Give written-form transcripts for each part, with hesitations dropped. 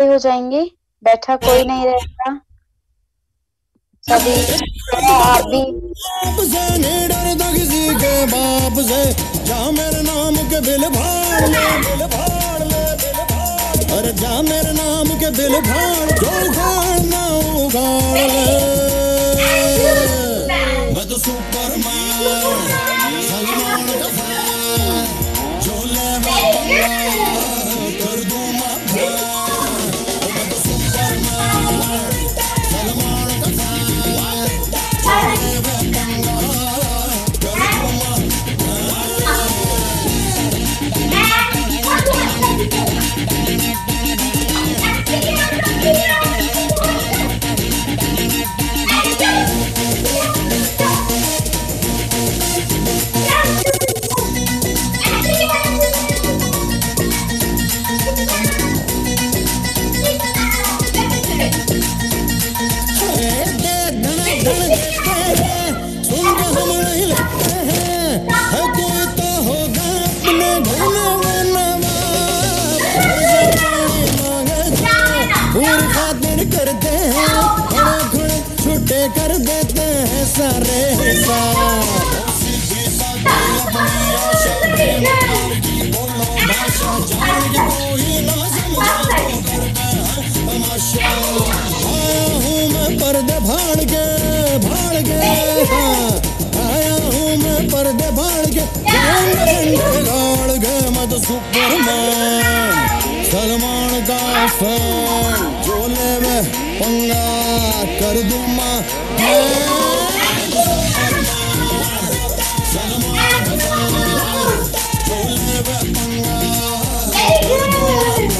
खड़े हो जाएंगे, बैठा कोई नहीं रहेगा। सभी आप भी। नहीं डरता किसी के बाप से, जा मेरे नाम के बिल फाड़ ले, बिल फाड़ ले, बिल फाड़। अरे जा मेरे नाम के बिल फाड़, जो उखाड़ना उखाड़ ले। मैं तो सुपरमैन, सलमान का फैन, जो ले कर दूं मैं फैन। मैं तो सुपरमैन, सलमान का करते हैं, खड़े खड़े छुट्टे कर देते हैं सारे आया हूँ मैं पर्दे फाड़ के, फाड़ के आया हूँ मैं पर्दे फाड़ के, गाड़ के। मैं तो सुपरमैन, सलमान का फैन, जो ले में पंगा कर दूं मैं। सलमान का फैन, जो ले में पंगा कर दूं मैं।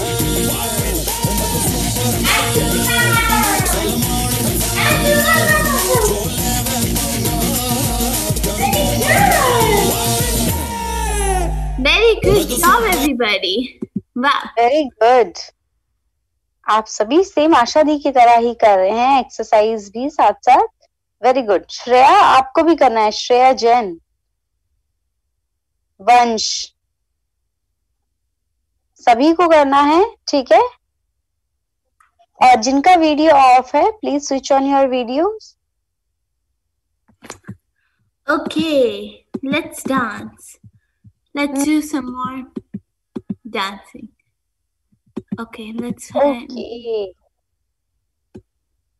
Very good job, everybody. Wow. Very good. आप सभी सेम आशा दी की तरह ही कर रहे हैं, एक्सरसाइज भी साथ साथ। Very good. श्रेया आपको भी करना है, श्रेया जैन, वंश, सभी को करना है, ठीक है। और जिनका वीडियो ऑफ है, please switch on your videos. Okay, let's dance. Let's do some more dancing. Okay, let's okay,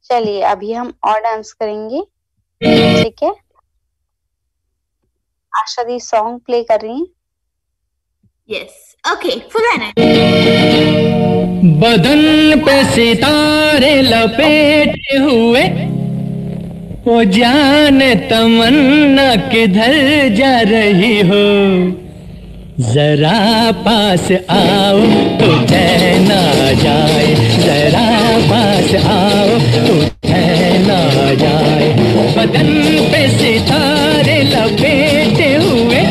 चलिए अभी हम और डांस करेंगे, ठीक है। आशा दी सॉन्ग प्ले कर रही हैं। Yes. Okay, full on it. बदन पे सितारे लपेटे हुए, वो जाने तमन्ना किधर जा रही हो। जरा पास आओ तो चैन आ जाए, जरा पास आओ तो चैन आ जाए। बदन पे सितारे लपेटे हुए,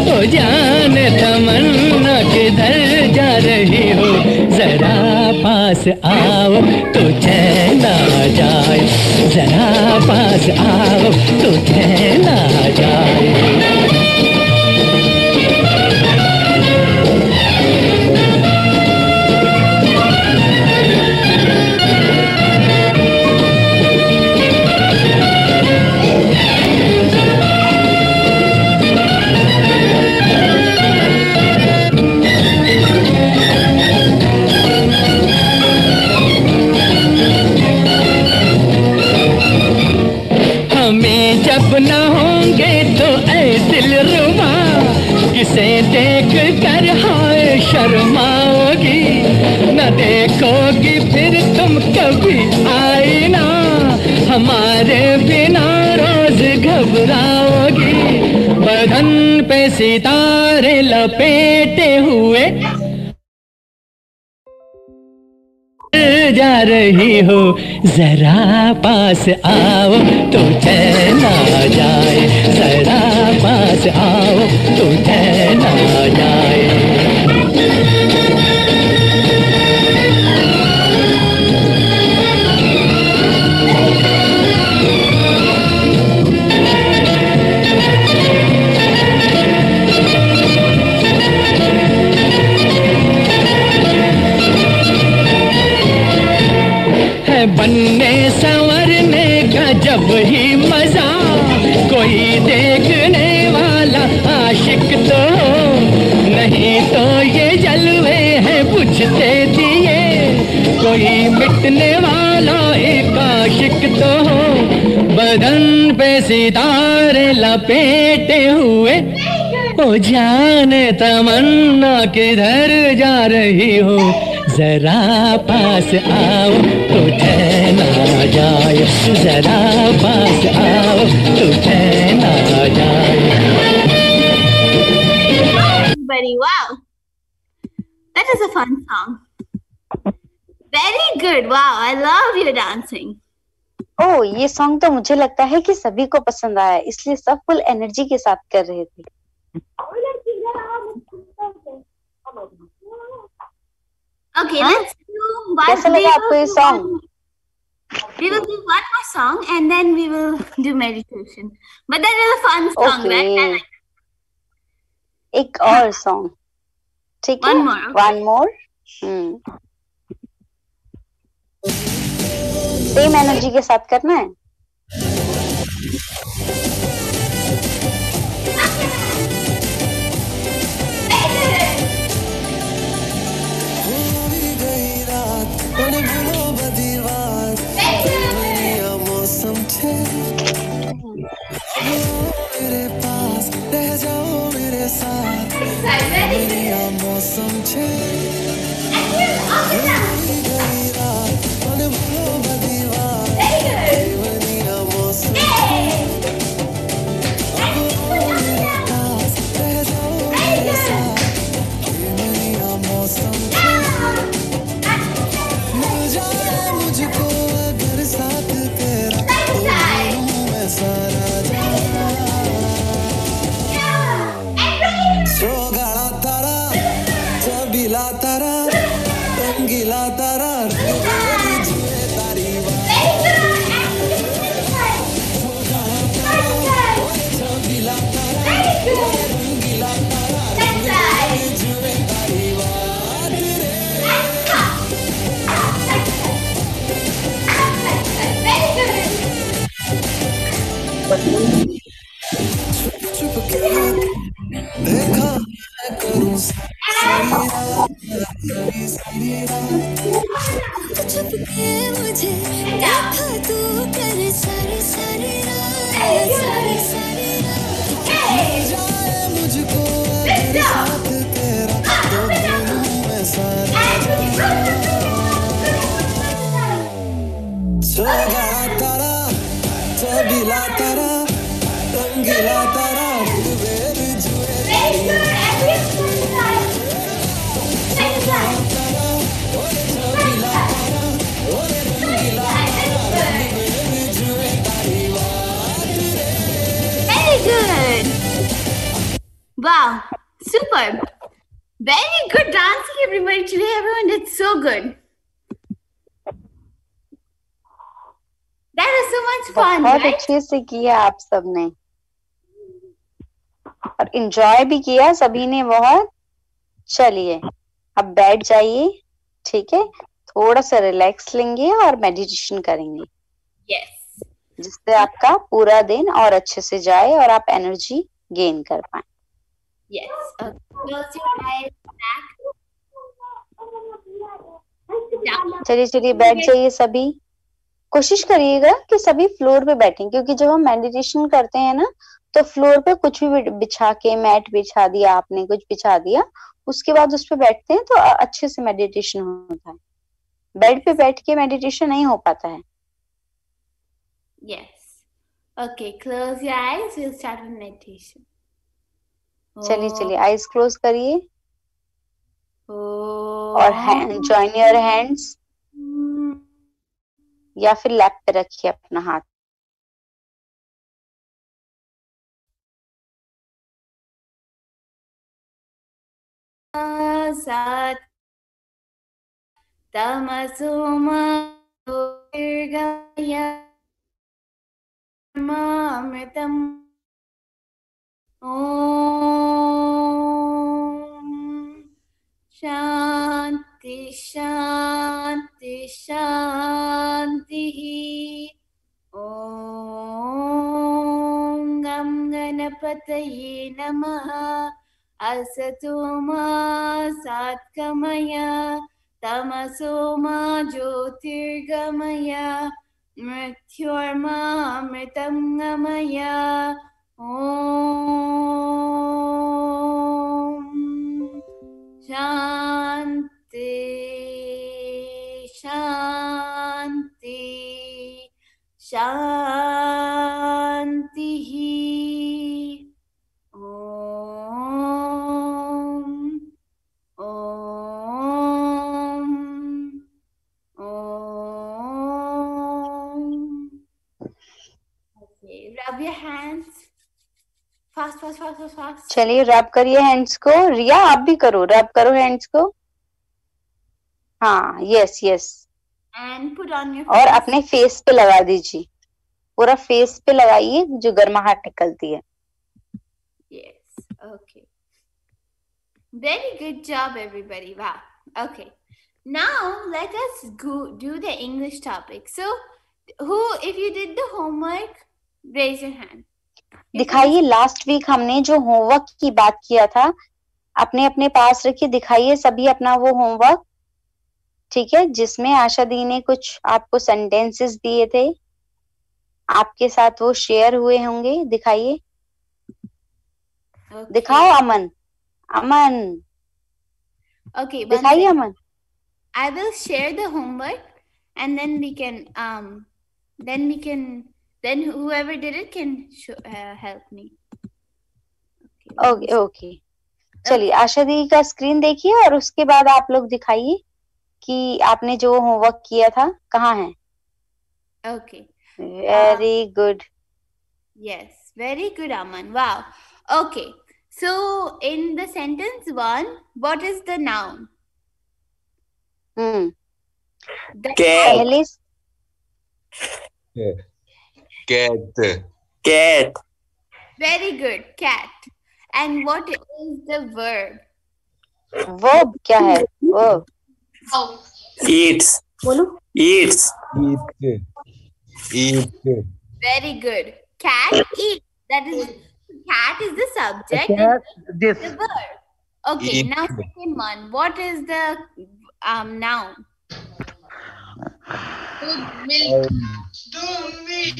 वो जाने तमन्ना किधर जा रही हो। जरा पास आओ तो चैन आ जाए, जरा पास आओ तो चैन आ जाए। जब न होंगे तो ऐ दिलरुबा, किसे देख कर हाय शर्माओगी। न देखोगी फिर तुम कभी आईना, हमारे बिना रोज घबराओगी। बदन पे सितारे लपेटे हुए जा रही हो। जरा पास आओ तो चैन आ जाए, जरा पास आओ तो चैन आ जाए। है बनने संवरने का जब ही मजा, कोई देखने वाला आशिक तो हो, नहीं तो ये जलवे हैं बुझते दिए, कोई मिटने वाला एक आशिक तो हो, बदन पे सितारे लपेटे हुए, ओ जाने तमन्ना किधर जा रही हो, जरा पास आओ तो चैन आ जाए, जरा पास आओ तो चैन आ जाए। Very wow. That is a fun song. Very good. Wow, I love your dancing. ओ ये सॉन्ग तो मुझे लगता है कि सभी को पसंद आया, इसलिए सब फुल एनर्जी के साथ कर रहे थे। Okay, हाँ? let's do one. कैसा लगा आपको ये song? We will do one more song and then we will do meditation. But that is a fun song, Okay. right? I like it. एक और सॉन्ग, ठीक है? One more, okay. One more. Same energy के साथ करना है। मेरे पास रह जाओ मेरे साथ, मौसम छे मुझको अगर साथ तेरा तो मैं सारा सोगाड़ा तारा चबीला तारा रंगीला तारा तुझे तारी चबीला तारा रंगीला तारा तुझे तारी चुप के देखा मैं करूं चुप के मुझे देखा तू कर सारी सारी रात, सारी सारी रात। जाए मुझको अगर साथ तेरा तो भूलूं मैं सारा सोगाड़ा तारा चबीला तारा रंगीला तारा रुबेर जुए Very good. Wow, superb. Very good dancing, everybody. Today, everyone did so good. That was so much fun, बहुत right? अच्छे से किया आप सबने और एंजॉय भी किया सभी ने बहुत। चलिए अब बैठ जाइए, ठीक है? थोड़ा सा रिलैक्स लेंगे और मेडिटेशन करेंगे, Yes. जिससे आपका पूरा दिन और अच्छे से जाए और आप एनर्जी गेन कर पाए। Yes. Close your eyes. Back. चलिए चलिए बैठ जाइए सभी। कोशिश करिएगा कि सभी फ्लोर पे बैठें, क्योंकि जब हम मेडिटेशन करते हैं ना तो फ्लोर पे कुछ भी बिछा के, मैट बिछा दिया आपने, कुछ बिछा दिया, उसके बाद उस पे बैठते हैं तो अच्छे से मेडिटेशन होता है। बेड पे बैठ के मेडिटेशन नहीं हो पाता है। Yes. Okay, close your eyes. We'll start with meditation. चलिए चलिए आईज क्लोज करिए Oh. और जॉइन योर हैंड्स, या फिर लैप पे रखिए अपना हाथ। Sat Tamasoma Gaya Mamritam Om Shanti Shanti Shanti गणपतये नमः असतो मा सद्गमय तमसो मा ज्योतिर्गमय मृत्योर्मा अमृतं गमय ॐ शान्ति शान्ति शान्तिः ॐ ॐ ॐ Okay, rub your hands. Fast, fast, fast, fast, fast. चलिए रब करिए हैंड्स को। रिया आप भी करो, रब करो हैंड्स को। हाँ, yes yes. And put on your और face. अपने फेस पे लगा दीजिए, पूरा फेस पे लगाइए जो गर्माहट निकलती है। Yes. Okay. Very good job, everybody. Wow. Okay. Now let us go do the English topic. So, who, if you did the homework, raise your hand. दिखाइए लास्ट वीक हमने जो होमवर्क की बात किया था, अपने अपने पास रखिए, दिखाइए सभी अपना वो होमवर्क। ठीक है, जिसमें आशा दी ने कुछ आपको सेंटेंसेस दिए थे, आपके साथ वो शेयर हुए होंगे। दिखाइए, Okay. दिखाओ अमन, अमन Okay. one दिखाइए second. Aman. I will share the homework, and then we can, then whoever did it can help me. Okay. Okay okay, चलिए आशा दी का स्क्रीन देखिए और उसके बाद आप लोग दिखाइए कि आपने जो होमवर्क किया था कहाँ है। Okay. Very good. Yes, very good, Aman. Wow. Okay. So, in the sentence 1, what is the noun? The पहले cat, Very good, cat. And what is the verb? Verb क्या है? Verb eats, eats, Very good. Cat eats. That is, cat is the subject. And the verb. Okay. Eat. Now second one. What is the noun?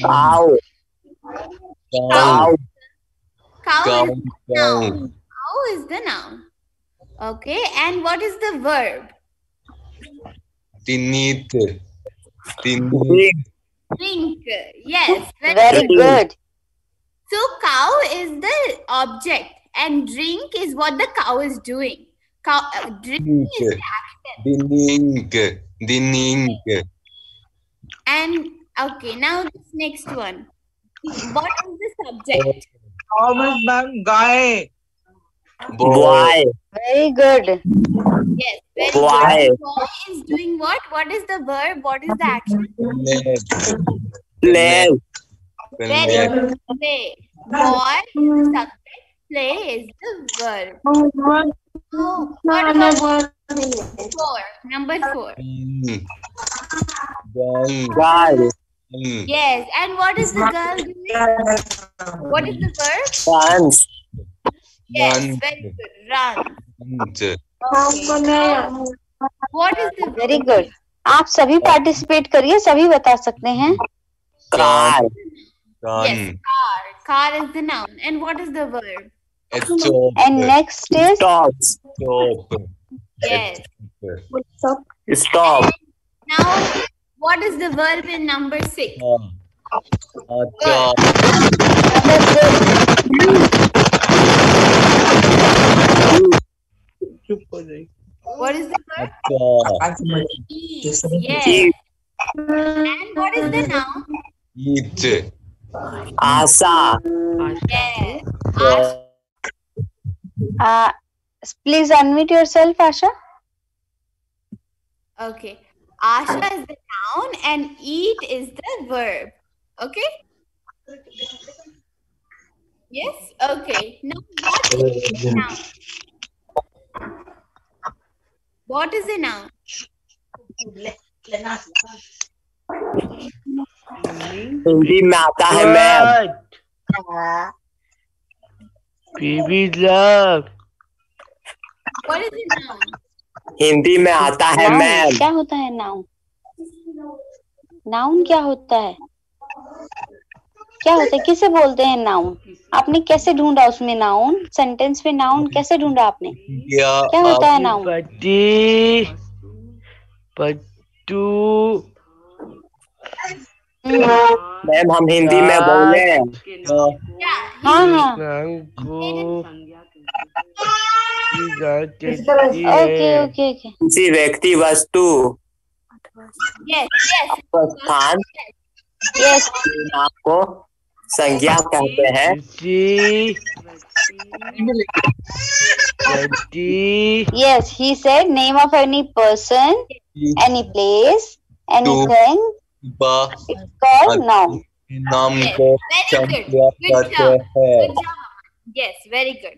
cow, Cow. Cow cow, is the noun. Cow is the noun. Okay. And what is the verb? drink, Drink. Yes. Very good. So cow is the object and drink is what the cow is doing. Cow, drink is the action. drink, And okay, now this next one. What is the subject? boy, very good. Yes, very Boy. good. Boy is doing what? What is the verb? What is the action? play, Very good. Play. Boy is the subject. Play is the verb. So, what about 4? Number 4. guy, Yes. And what is the girl doing? What is the verb? dance, Yes, very good. Run. Okay. What is the very good. आप सभी participate करिए, सभी बता सकते हैं। car, Yes, car. Car is the noun. And what is the verb? And next is stops, Yes. stop, Now, what is the verb in number 6? What is the verb? Eat. Yes. And what is the noun? asa, Yes. Please unmute yourself Asha. Okay. Asha is the noun and eat is the verb. Okay? Yes? Okay. Now, what is the noun? What is the noun? Hindi में आता है ma'am, Baby love. What is it now? Hindi में आता है noun ma'am. क्या होता है? Noun noun क्या होता है? क्या होता है? किसे बोलते हैं नाउन? आपने कैसे ढूंढा उसमें नाउन? सेंटेंस में नाउन कैसे ढूंढा आपने? क्या होता है नाउन? पति पट्टू मैम हम हिंदी में बोले। Yeah. हाँ हाँ को ओके ओके ओके किसी व्यक्ति वस्तु Yes. Yes. स्थान यस के नाम को संज्ञा कहते हैं। yes he said name of any person, any place, anything, it's called noun. नाम Yes. को Very good. संज्ञा Good कहते job. हैं। Good job, Aman. Yes. Very good.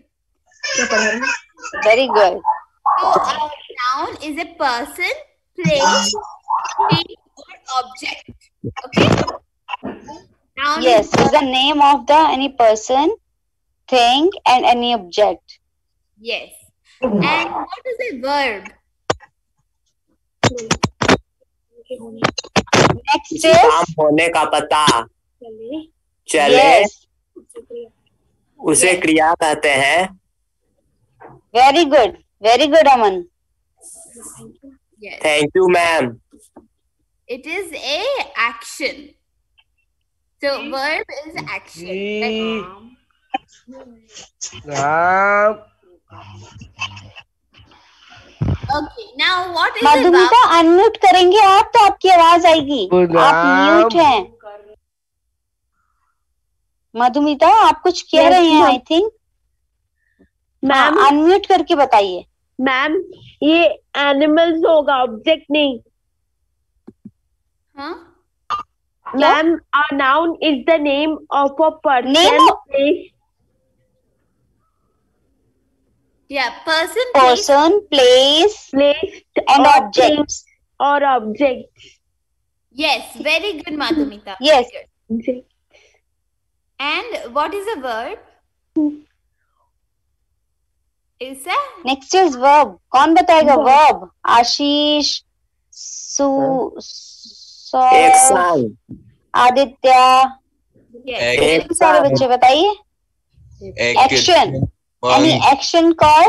Very good. So, a noun is a person, place, thing, or object. Okay. Noun Yes, is is the name of the any person, thing, and any object. yes. And what is a verb? Next किसी काम is होने का पता चले yes. उसे Yes. क्रिया कहते हैं। Very good, Aman. Yes. Thank you ma'am. It is a action. So verb is action. Okay. Now what is a Madhumita verb? Unmute करेंगे आप तो आपकी आवाज आएगी। आप म्यूट हैं। मधुमिता आप कुछ कह Yes, रहे हैं ma'am. I think. Ma'am unmute करके बताइए। मैम ये एनिमल्स होगा, ऑब्जेक्ट नहीं। Huh? Ma'am a noun is the name of a person, Name of- place, Yeah. Person, place. Person, place, place and or objects. thing or object. Yes. Very good, Madhumita. Yes. Very good. And what is a verb? Is that next is verb. कौन बताएगा verb? आशीष, action Aditya, yes? एक सारे बच्चे बताइए। Action, any action call.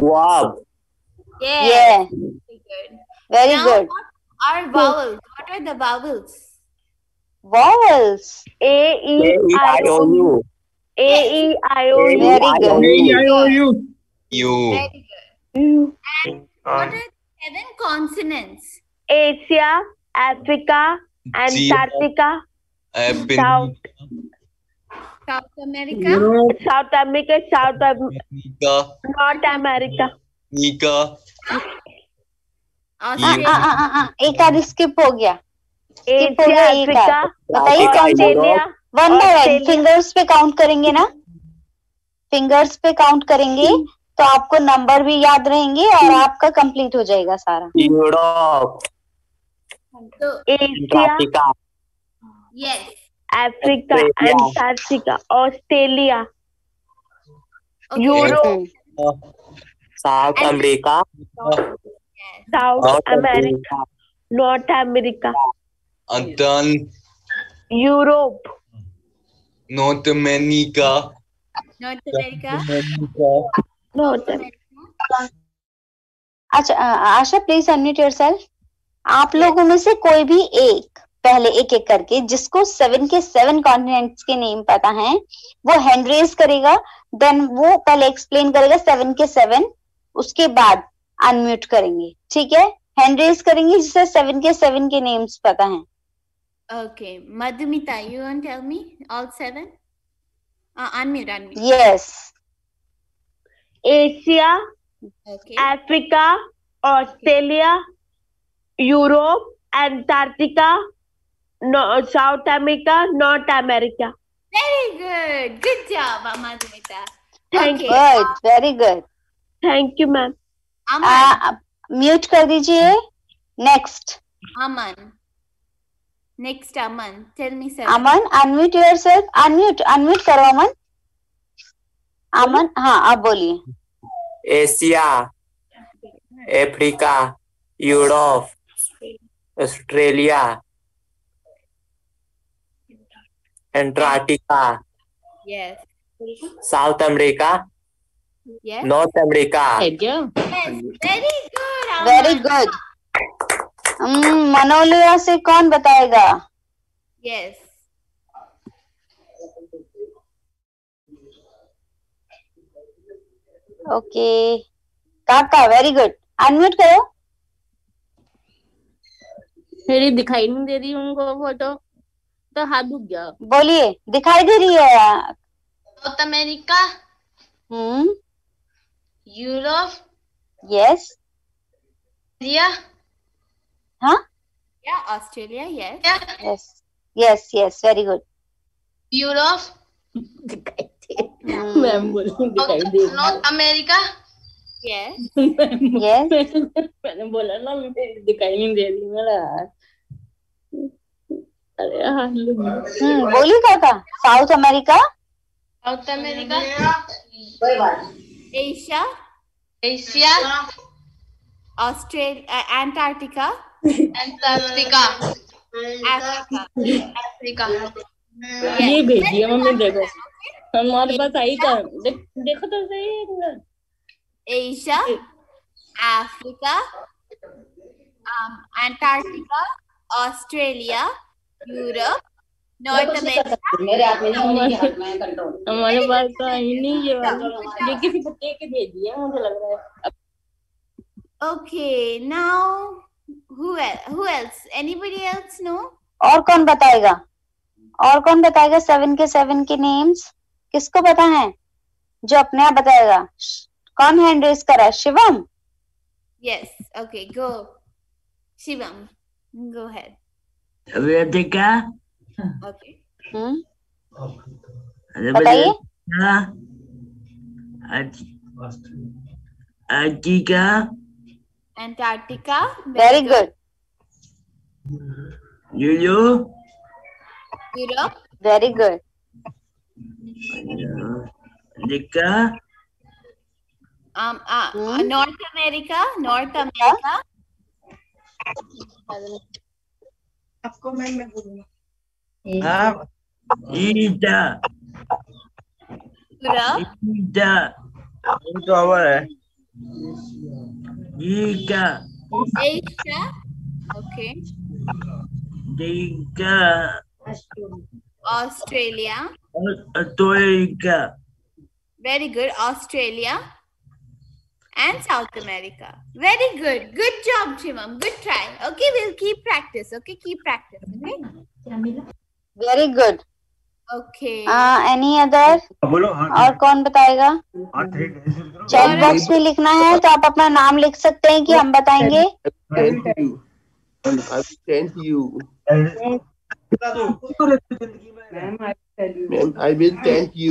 Verb Yes. Yeah, Very good. very Now, good. what are vowels? What are the vowels? Vowels. A E I O U. A E I O U. Very good. You Very good. And what are 7 consonants? Asia, Africa, Antarctica, South South America. South America, North America. Australia. एक आध skip हो गया। Skip हो Asia, गया एक Africa, आध। बताइए कौन से? Australia, one by one. Australia. Fingers पे काउंट करेंगे ना? फिंगर्स पे काउंट करेंगे तो आपको नंबर भी याद रहेंगे और आपका कंप्लीट हो जाएगा सारा। Europe So, Asia, Antarctica yes. Africa, Australia. Antarctica, Australia, Okay. Europe, south America Yes. South north America, America North America, Europe, North America. North America. North America. अच्छा आशा प्लीज अनम्यूट योरसेल्फ। आप लोगों में से कोई भी एक पहले एक एक करके जिसको 7 के 7 कॉन्टिनेंट्स के नेम पता है वो हैंड रेज करेगा। देन वो पहले एक्सप्लेन करेगा 7 के 7, उसके बाद अनम्यूट करेंगे। ठीक है? हैंड रेज करेंगे जिसे 7 के 7 के नेम्स पता है। Okay. Madhumita, you want to tell me all 7? Unmute. Yes Asia, Okay. Africa, Australia, Europe, Antarctica, South America, North America. Very good. Good job, Madhumita. Thank Okay. Good, very good. Thank you, ma'am. Aman. Mute कर दीजिए। Next Aman. Next, Aman. Tell me 7. Aman unmute yourself. Unmute करो अमन। अमन, हाँ आप बोलिए। Asia, Africa, Europe, Australia, Antarctica, Yes. South America, Yes. North America. Yes. Very good, very Aman. Good. मनोलिया से कौन बताएगा? Yes. ओके काका, वेरी गुड। अनम्यूट करो। मेरी दिखाई नहीं दे रही उनको फोटो, तो हाथ दुख गया। बोलिए, दिखाई दे रही है। South America, Europe, yes. India, हाँ, Yeah, Australia. Yes. Yes yes yes, very good. Europe, hmm, ma'am बोल दिखाई दे रही नॉर्थ अमेरिका, Yes. यस। मैंने बोला ना मेरी दिखाई नहीं दे रही मेरा हाथ। अरे हाथ लग गया। बोलिए काका। South America, South America, Asia, Asia, Australia, Antarctica, Antarctica, Africa. Africa. Yes. ये भेजिए मम्मी, देखो हमारे पास आई था। देखो तो सही है एक बार। Asia, Africa, Antarctica, Australia, Europe, North America. हमारे पास तो आई नहीं ये वाला। ये किसी बच्चे के भेजिए मुझे लग रहा है। Okay, now who else? Who else? Anybody else know? और कौन बताएगा? और कौन बताएगा 7 के 7 के नेम्स? किसको पता है? जो अपने आप बताएगा। कौन हैंड रेज कर रहा है? Shivam. Yes. Okay, go. Shivam, go ahead. Vedika, Okay. बताइए। अर्टिका, Antarctica. Very good. यूरो, Europe. Very good. लिका, North America. North America. आपको मैं बोलूंगा। ईटा, Europe. ईटा, ईका, Asia. Okay. डीका, Australia. अतोलिका। Very good. Australia and South America. Very good. Good job, Shimam. Good try. Okay, we'll keep practice. Okay, keep practice. Okay. Very good. Okay. Any other? और कौन बताएगा? चैट बॉक्स में लिखना है तो आप अपना नाम लिख सकते हैं कि हम बताएंगे। Thank you. Ma'am, I will thank you.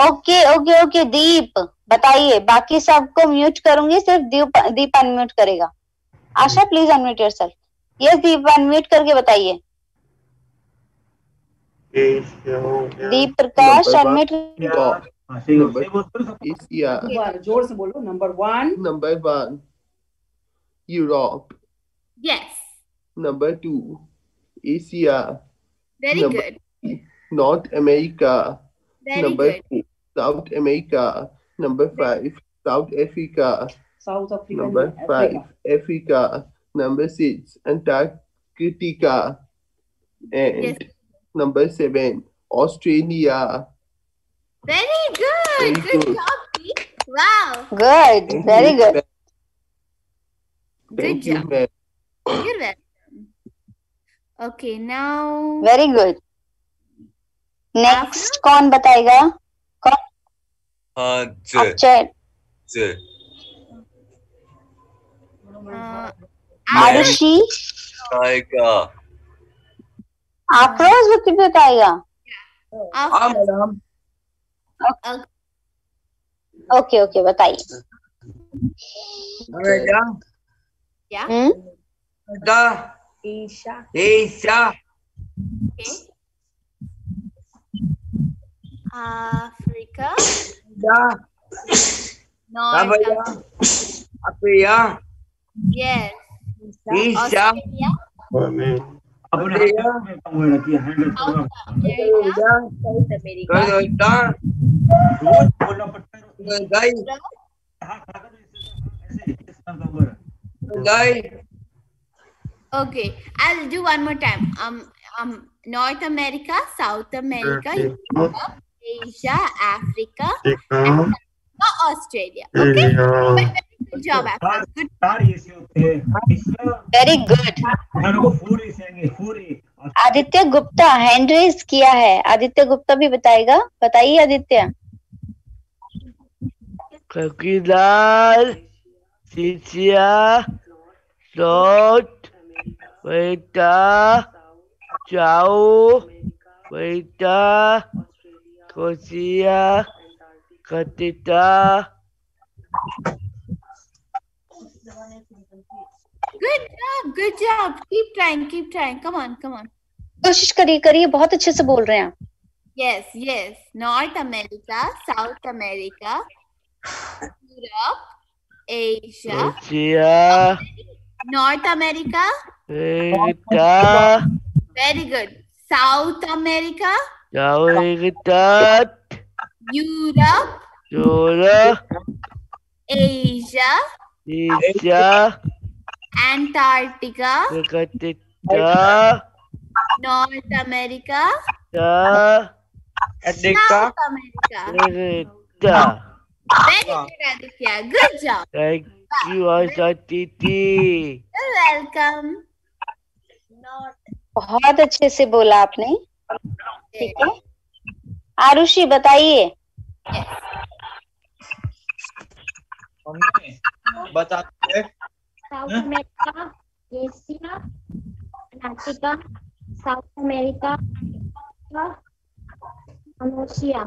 Okay okay okay. Deep बताइए। बाकी सबको म्यूट करूंगी, सिर्फ दीप अनम्यूट करेगा। Asha please unmute yourself. Yes Deep, unmute करके बताइए। दीप प्रकाश अनम्यूट। जोर से बोलो। Number 1, Europe. Yes. Number 2, Asia. Very good. North America. Very Number good. 4, South America. Number 5, South Africa. South Africa. Number 5, Africa. Number 6, Antarctica. And Yes. number 7, Australia. Very good. Very Good good. job, Deep. Wow. Good, very good. Good Thank you, job. ma'am. You're welcome. Okay, now. Very good. Next कौन बताएगा? कौन? Chat. Arushi, आक्रोश भी बताएगा। Okay okay, बताइए। Yeah. Asia. Okay. Africa, Yeah. North Abaya. America. Abaya. Yes. Isha. Australia, Abaya. South America, South America. Canada. Guy. Guy. Okay, I'll do one more time. North America, South America, Europe, Asia, Africa, and Australia. Okay, but good job, Africa. Good. Very good. Aditya Gupta hand raise किया है। आदित्य गुप्ता भी बताएगा। बताइए आदित्य। चौकीदार, शिष्या, shot, बेटा, चाऊ, बेटा, कोसिया, कतिता। Good job. Good job. Keep trying. Keep trying. Come on. Come on. कोशिश करिए करिए, बहुत अच्छे से बोल रहे हैं आप। Yes. Yes. North America, South America, Europe, Asia, कोसिया, North America. बेटा, Very good. South America, चाऊ, बेटा, Europe, चोरा, Asia, शिष्या, Antarctica, कतिता, North America, ता, South America. बेटा। Very good, Aditya. Good job. Thank you, Asha Titi. You're welcome. बहुत अच्छे से बोला आपने। ठीक है, आरुषि बताइए। बताते हैं। South America, Asia, Antarctica, South America, Oceania.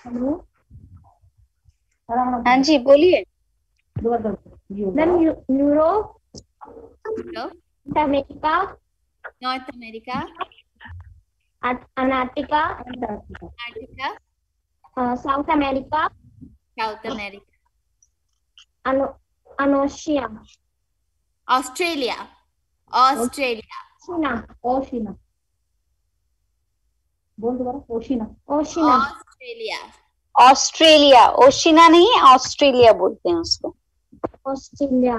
Hello? हाँ जी बोलिए। Then Europe, America, North America, Antarctica, Antarctica, South America, South America, Oceania. Australia, Australia, ओशिना बोल दोबारा। ओशिना Australia, ऑस्ट्रेलिया। ओशिना नहीं, ऑस्ट्रेलिया बोलते हैं उसको। Australia.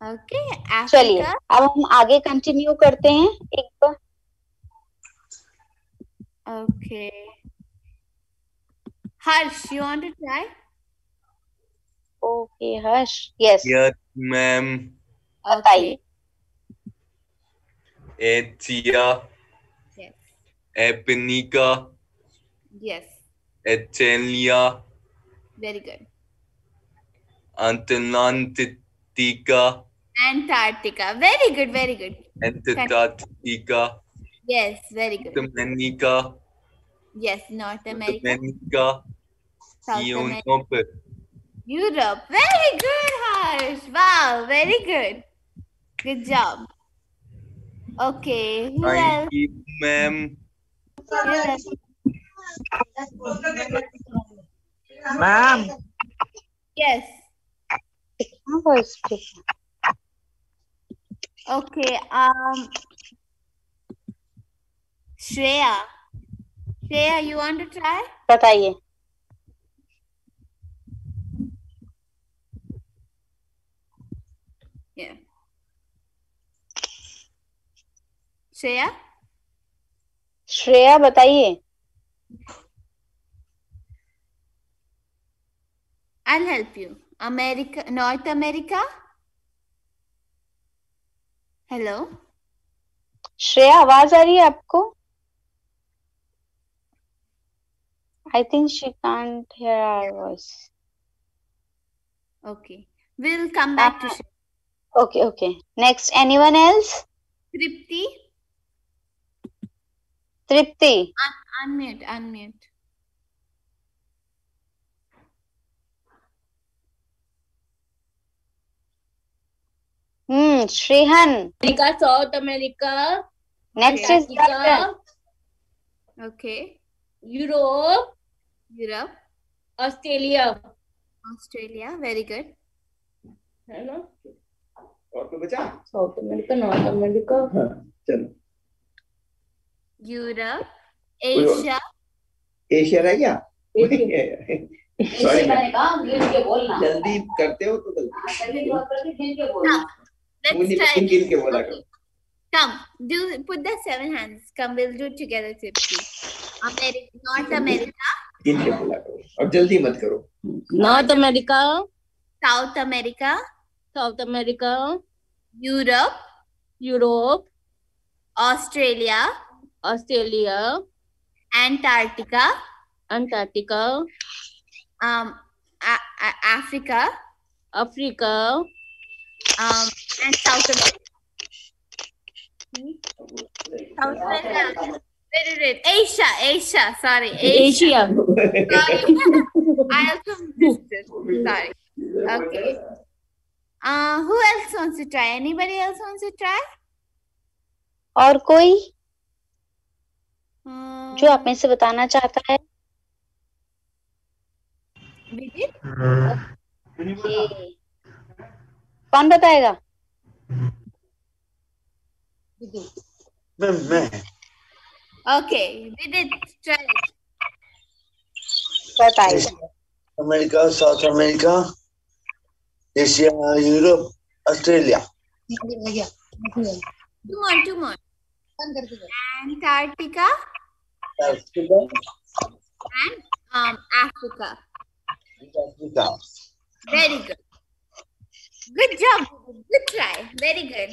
Okay, चलिए Africa. अब हम आगे कंटिन्यू करते हैं एक बार। Okay. Harsh, you want to try? Okay Harsh. Yes Yes, ma'am. बताइए। Asia. Yes. Africa. Yes. Australia. Very good. Antarctica. Antarctica. Very good. Very good. Antarctica. Yes. Very good. Dominica. Yes. North America. Dominica. South America. Europe. Europe. Very good, Harsh. Wow. Very good. Good job. Okay. Who else? Thank you, ma'am. Who else? Ma'am. Yes. Okay. Shreya. Shreya, you want to try? बताइए। Yeah. Shreya? Shreya बताइए। I'll help you. America, North America? Hello? Shreya आवाज आ रही है आपको? I think she can't hear our voice. Okay. We'll come back to Shreya. Okay, okay. Next, anyone else? Tripti? Tripti. Unmute, unmute. Shrehan. America, South America, Next is Antarctica, Okay. Europe, Europe, Australia, Australia. Very good. है ना? और कोई बचा? South America, north America, हाँ, चलो. Europe, कोई और? Asia. Asia रह गया? सॉरी, गिन के बोलना. जल्दी करते हो तो गलती. गिन के बोलना. Let's try. गिन के बोला करो. Come, put the 7 hands. Come, we'll do it together, Tipsy. America, North America, गिन के बोला करो और जल्दी मत करो. North America, South America, south America, Europe, Europe, Australia, Australia, Antarctica, Antarctica, Africa, Africa, and South America. South America. Wait. Asia. Sorry, Asia. Asia. Sorry. I also missed it. Sorry. Okay. Who else wants to try? Anybody else wants to try? और कोई Uh, जो आप में से बताना चाहता है? Vidit? कौन बताएगा? मैं Okay, Vidit, try it. बताइए. America, South America, Asia, Europe, Australia. Two more. Antarctica and Africa. Africa. Very good. Good job. Good try. Very good.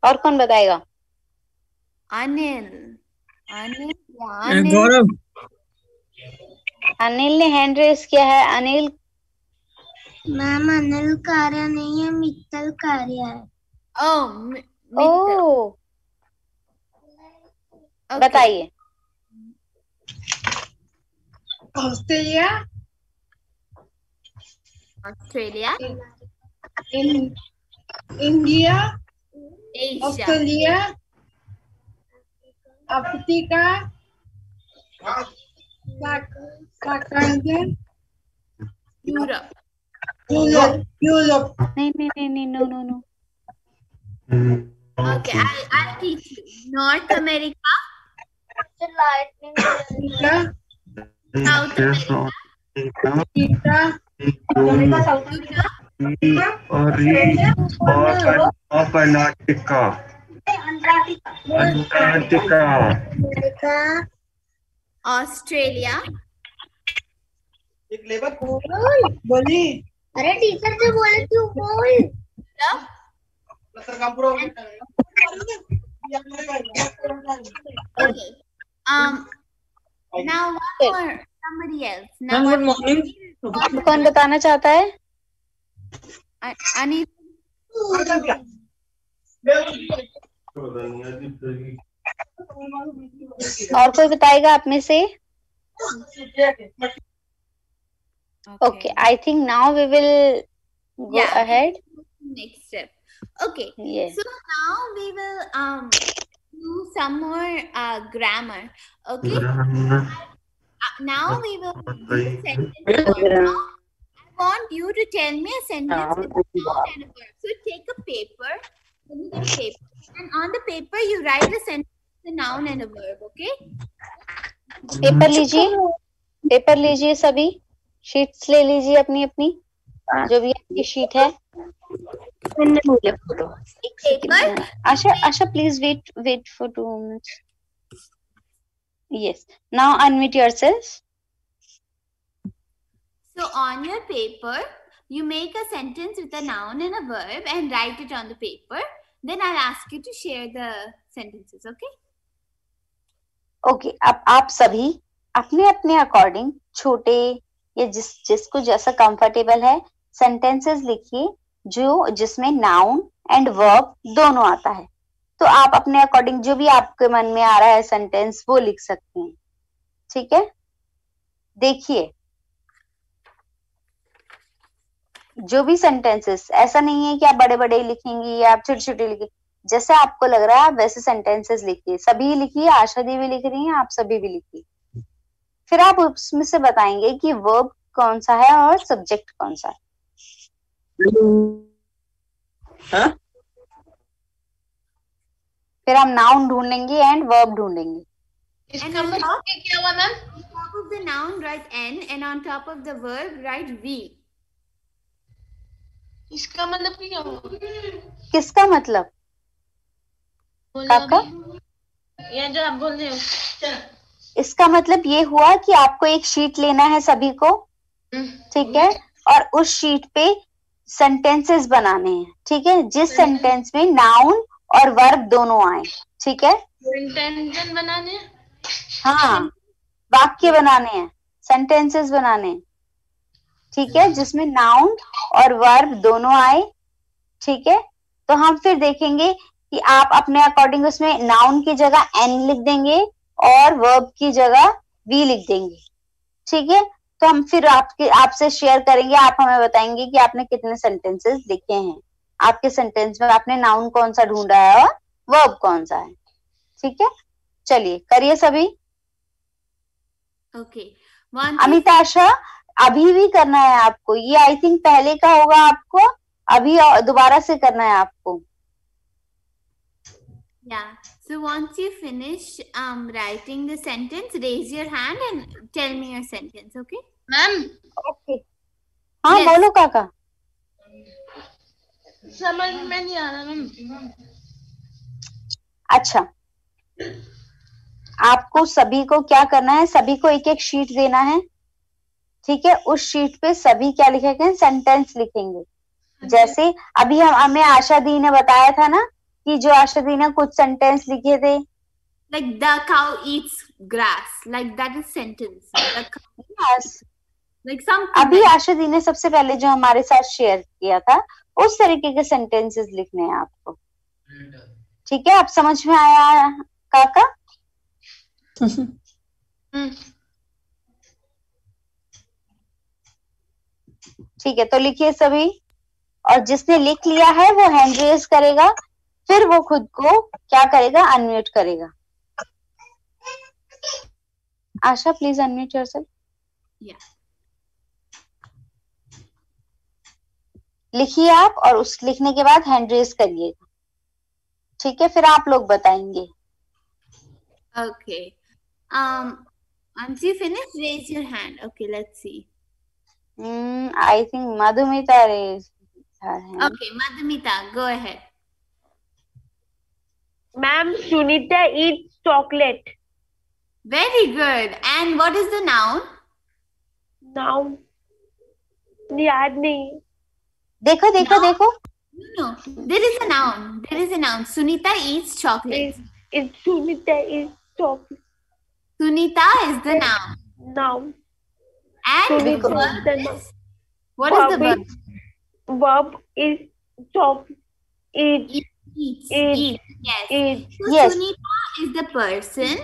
और कौन बताएगा? Anil. गौरव. अनिल ने हैंड रेस किया है. अनिल. मैम अनिल कार्य नहीं है, मित्तल कार्य है. Oh, ओह, okay. बताइए. Australia, Australia, India, Asia, Australia, Africa, Pakistan, Europe. Europe. नहीं, no. Okay, I'll teach you. North America, South America, of Antarctica. Australia, एक लेबर बोली. अरे टीचर जो बोले क्यों बोल. काम पूरा हो गया. okay. Now one more. Somebody else. Now good morning. कौन बताना चाहता है? Anil. और कोई बताएगा आप में से? Okay, I think now we will go ahead. Next step. Okay. Yes. So now we will do some more grammar. Okay. Now we will do sentence form. I want you to tell me a sentence with a noun and a verb. So take a paper. Let me get a paper. And on the paper you write a sentence with a noun and a verb. Okay. Paper लीजिए सभी. Sheets ले लीजिए अपनी अपनी, जो भी आपकी sheet है. आशा please wait for 2 minutes. Yes. Now unmute yourself. So on your paper, you make a sentence with a noun and a verb and write it on the paper. Then I'll ask you to share the sentences, okay? Okay. अब आप सभी अपने अपने according छोटे या जिसको जैसा comfortable है सेंटेंसेस लिखिए जो जिसमें नाउन एंड वर्ब दोनों आता है. तो आप अपने अकॉर्डिंग जो भी आपके मन में आ रहा है सेंटेंस वो लिख सकते हैं. ठीक है. देखिए जो भी सेंटेंसेस, ऐसा नहीं है कि आप बड़े बड़े लिखेंगी या आप छोटे छोटे लिखेंगे, जैसे आपको लग रहा है आप वैसे सेंटेंसेस लिखिए। सभी लिखिए, आशा दी भी लिख रही हैं, आप सभी भी लिखिए। फिर आप उसमें से बताएंगे कि वर्ब कौन सा है और सब्जेक्ट कौन सा है। फिर हम नाउन ढूंढेंगे एंड वर्ब ढूंढेंगे। And on top, क्या हुआ ma'am? On top of the noun write N and on top of the verb write V. इसका मतलब क्या हुआ? किसका मतलब? काका? ये जो आप बोल रहे हो। इसका मतलब ये हुआ कि आपको एक शीट लेना है सभी को, ठीक है, और उस शीट पे सेंटेंसेस बनाने हैं, ठीक है, जिस सेंटेंस में नाउन और वर्ब दोनों आए, ठीक है। सेंटेंस बनाने, हाँ, वाक्य बनाने हैं, सेंटेंसेस बनाने हैं, ठीक है, जिसमें नाउन और वर्ब दोनों आए, ठीक है। तो हम फिर देखेंगे कि आप अपने अकॉर्डिंग उसमें नाउन की जगह एन लिख देंगे और वर्ब की जगह वी लिख देंगे, ठीक है। तो हम फिर आपसे शेयर करेंगे, आप हमें बताएंगे कि आपने कितने सेंटेंसेस लिखे हैं, आपके सेंटेंस में आपने नाउन कौन सा ढूंढा है और वर्ब कौन सा है, ठीक है। चलिए करिए सभी। ओके। अमिता, आशा, अभी भी करना है आपको, ये आई थिंक पहले का होगा, आपको अभी दोबारा से करना है आपको। Yeah. So once you finish writing the sentence, raise your hand and tell me your sentence, okay? Ma'am. Okay. हाँ, yes. बोलो काका। समझ में नहीं आ रहा मैम। अच्छा, आपको सभी को क्या करना है, सभी को एक एक शीट देना है, ठीक है। उस शीट पे सभी क्या लिखेंगे, सेंटेंस लिखेंगे। जैसे अभी हमें आशा दी ने बताया था ना कि जो आशा दी ने कुछ सेंटेंस लिखे थे, like the cow eats grass, like that is sentence. The cow, yes. Like something. अभी आशा दी ने सबसे पहले जो हमारे साथ शेयर किया था उस तरीके के सेंटेंसेस लिखने हैं आपको, ठीक है। आप समझ में आया काका? ठीक है, तो लिखिए सभी, और जिसने लिख लिया है वो हैंड रेज करेगा, फिर वो खुद को क्या करेगा, अनम्यूट करेगा। Asha please unmute yourself. लिखिए आप, और उस लिखने के बाद हैंड रेज करिएगा, ठीक है। फिर आप लोग बताएंगे। Okay. Once you finish, raise your hand. Okay, let's see. I think Madhumita raised her hand. Okay, Madhumita, go ahead. Ma'am, Sunita eats chocolate. Very good. And what is the noun? Noun. याद नहीं। देखो देखो देखो। No, there is a noun. There is a noun. Sunita eats chocolate. Sunita eats chocolate. Sunita is the noun. Noun. And the verb is, what is the verb? Verb is chocolate. Eat. Eats. Yes. Eat. So Yes. Sunita is the person,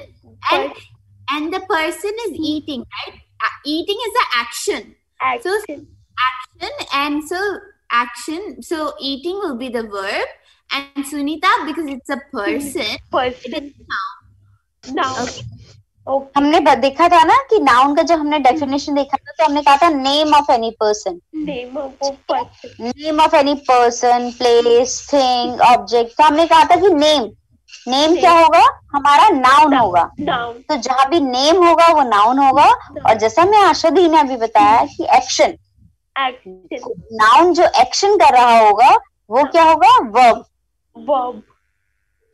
and the person is eating, right? Eating is the action. Action. So action, and so action. So eating will be the verb, and Sunita, because it's a person. Person. It is noun. Noun. Okay. हमने देखा था ना कि noun का जब हमने definition देखा था तो हमने कहा था name of any person, name of person, name of any person, place, thing, object. तो हमने कहा था कि नेम क्या होगा, हमारा नाउन होगा। तो जहां भी नेम होगा वो नाउन होगा। और जैसा मैं आशा दी ने अभी बताया कि एक्शन, नाउन जो एक्शन कर रहा होगा वो क्या होगा, वर्ब।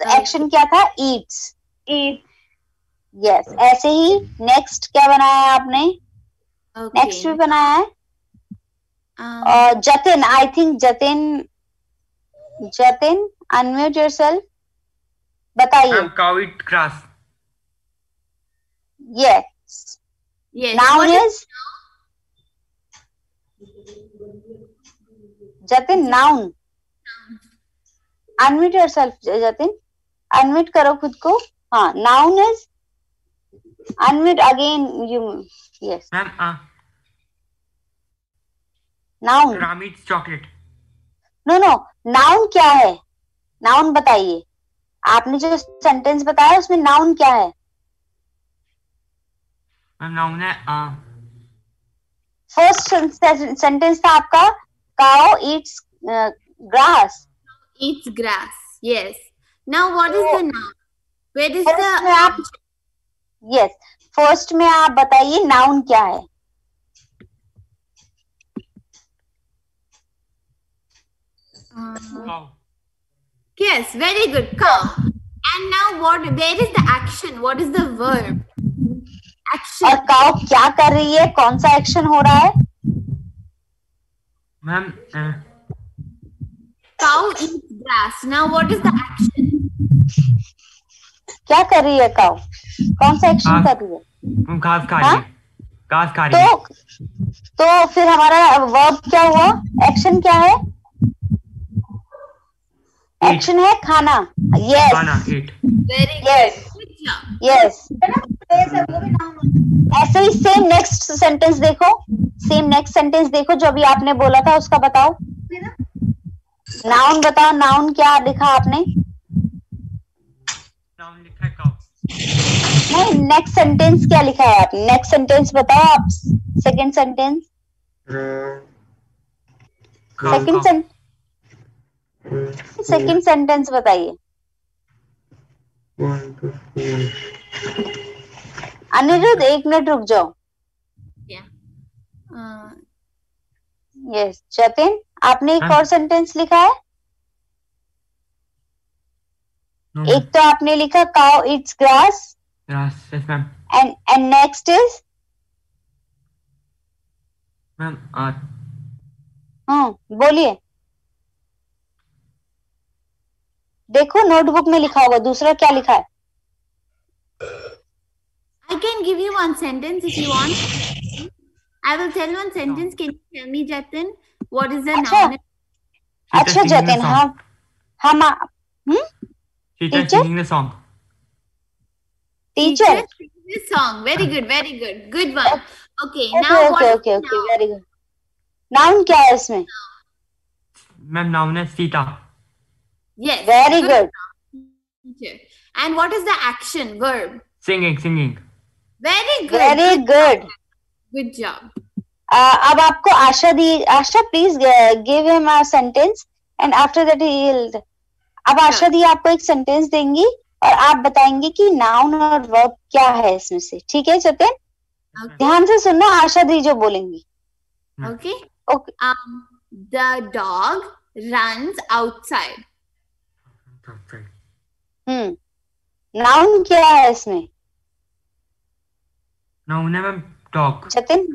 तो एक्शन क्या था, ईट्स। यस, ऐसे ही नेक्स्ट क्या बनाया है आपने? नेक्स्ट भी बनाया है। और Jatin, I think Jatin unmute yourself, बताइए। cow eat grass. Yes. Noun is Jatin, noun. Unmute yourself, Jatin. Unmute करो खुद को। हाँ, noun is unmute again. You yes. Ma'am, noun. Ram eats chocolate. No no, noun क्या है? नाउन बताइए। आपने जो सेंटेंस बताया उसमें नाउन क्या है? मैम नाउन है फर्स्ट सेंटेंस था आपका cow Yeats grass. Eats grass. Yes. Now what is the noun? Where is first में the आप यस फर्स्ट में आप बताइए नाउन क्या है? cow. Yes, very good. Cow. And now what? Where is the action? What is the verb? Action. और cow क्या कर रही है? कौन सा एक्शन हो रहा है? Ma'am Cow eats grass. Now what is the action? क्या कर रही है काउ? कौन सा एक्शन कर रही है? घास खा रही है. घास खा रही है. तो फिर हमारा वर्ब क्या हुआ? एक्शन क्या है? एक्शन है खाना. यस खाना eat. Very yes good job. Yes ऐसे ही सेम नेक्स्ट सेंटेंस देखो. सेम नेक्स्ट सेंटेंस देखो जो अभी आपने बोला था उसका बताओ. नाउन बताओ. नाउन क्या लिखा आपने? नाउन लिखा है cow. नहीं, नेक्स्ट सेंटेंस क्या लिखा है आपने? नेक्स्ट सेंटेंस बताओ आप. Second sentence. सेकंड सेंटेंस बताइए. अनिरुद्ध एक मिनट रुक जाओ. यस जतिन आपने एक और सेंटेंस लिखा है. एक तो आपने लिखा cow it's grass Yes, yes ma'am. And next is ma'am बोलिए. देखो नोटबुक में लिखा होगा. दूसरा क्या लिखा है? I can give you one sentence if you want. I will tell one sentence. Can you tell me, Jatin, what is the noun? अच्छा जतिन हम Teacher singing the song. Teacher singing the song. Very good, very good. Good one. Okay, now okay what okay is okay noun? Very good. Noun क्या है इसमें? Ma'am noun है Sita. Yes. Very good. Teacher. And what is the action? Verb. Singing. Very good. Very good. Good job. अब आपको आशा दी. Asha please give him a sentence and after that he will. अब आशा दी आपको एक सेंटेंस देंगी और आप बताएंगे कि नाउन और वर्ब क्या है इसमें से. ठीक है जतिन? ध्यान से सुनना आशा दी जो बोलेंगी. Okay. Okay. The dog runs outside. Noun क्या है इसमें? नाउन है ma'am dog. Jatin?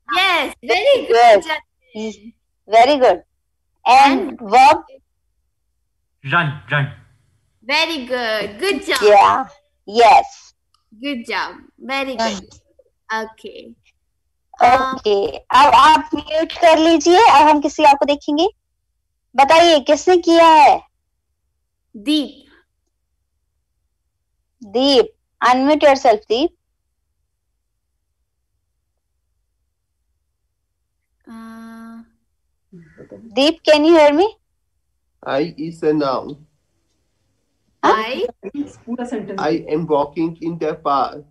Yes. Very good. Good. Jatin. Very good. And verb? Run. Very good. Good job. या yes. Good job. Very good. Okay. Okay अब आप mute कर लीजिए. अब हम किसी और को देखेंगे. बताइए किसने किया है? Deep. Deep. Unmute yourself Deep. Deep, can you hear me? I is a noun. I. I am walking in the park.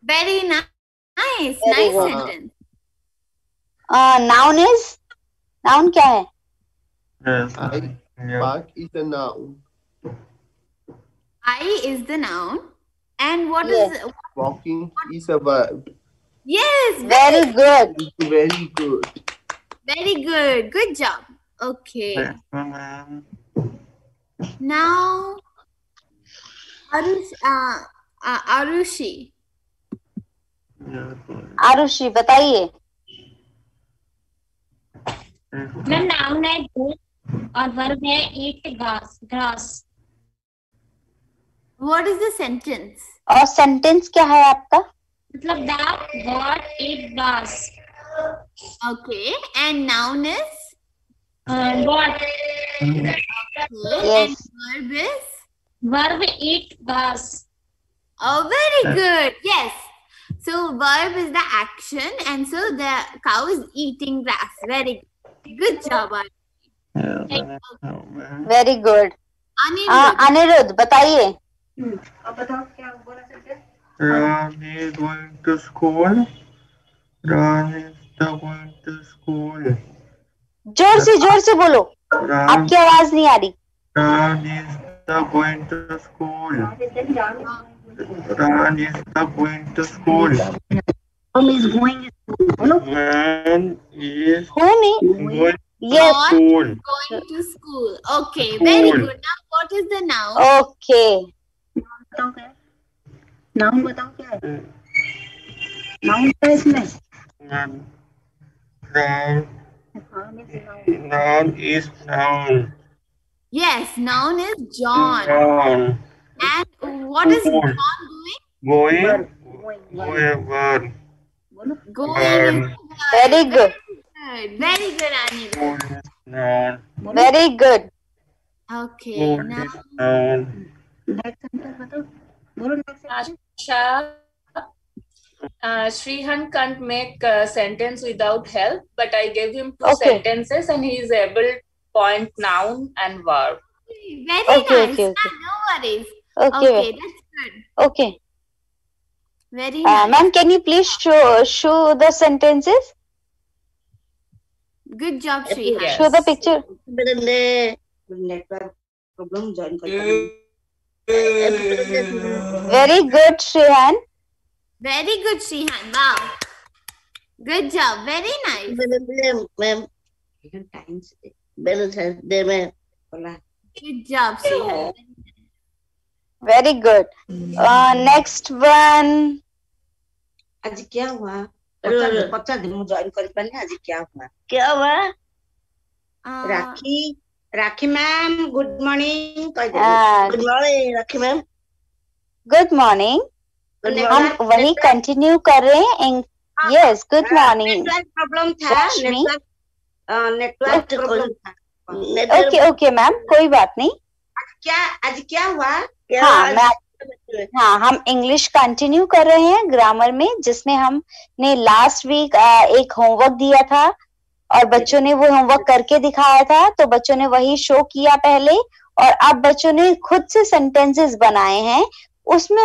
Very nice. Nice Very good. sentence. Noun is? Noun क्या है? Park is a noun. I is the noun. And what Yes. is Walking is a verb. Yes, Very good. It's very good. very good. Good job. Okay. Now Arushi. Arushi बताइए. Ma'am noun है दूध और verb है eat grass. What is the sentence? और sentence क्या है आपका? मतलब the god eat grass. Okay. And noun is? God. Okay. Yes. And verb is? Verb eat grass. Oh, very good. Yes. So verb is the action, and so the cow is eating grass. Very good. Good job, very good. Anirudh. Anirudh बताइए। अब बताओ क्या बोला सकते? Ram is going to school. Ram is going to school. जोर से बोलो, Ram, आपकी आवाज नहीं आ रही। Ram is going to school. Ram is going to school. Whom is going? Man is Whom going Yes. to school. Going to school. Okay, very School. good. Now, what is the noun? Okay बताओ क्या? Noun बताओ क्या है? Noun क्या है इसमें? Noun. Noun is noun. Yes, noun is John. Noun. And what is School. John doing? Going. Where? Going. Very good, Very good, Anirudh. Noun. Very good. Okay, School now is noun. Next sentence बताओ। बोलो next sentence. Asha, Srihan can't make a sentence without help, but I gave him two Okay. sentences and he is able to point noun and verb. very Okay, nice. okay, okay. No worries. Okay Okay, that's good. Okay Very nice. Ma'am, can you please show the sentences, Good job, Srihan. Yes. Show the picture. Network problem join कर। Very good Shreyan. Very good, Srihan. Wow. Good job. Very nice. Ma'am time से balance है दे में बोला। Good job, Srihan. Very good. Next one. आज क्या हुआ? 50 दिन में ज्वाइन कर पाने। आज क्या हुआ? क्या हुआ? Rakhi ma'am good morning. Good morning Rakhi ma'am. Good morning. हम वही कंटिन्यू कर रहे हैं। Yes, good morning. Network problem था। रश्मि। नेटवर्क प्रॉब्लम था। ओके ओके मैम, कोई बात नहीं। आज क्या हुआ? हाँ, हम इंग्लिश कंटिन्यू कर रहे हैं ग्रामर में, जिसमें हमने लास्ट वीक एक होमवर्क दिया था और बच्चों ने वो होमवर्क करके दिखाया था। तो बच्चों ने वही शो किया पहले, और अब बच्चों ने खुद से सेंटेंसेस बनाए हैं। उसमें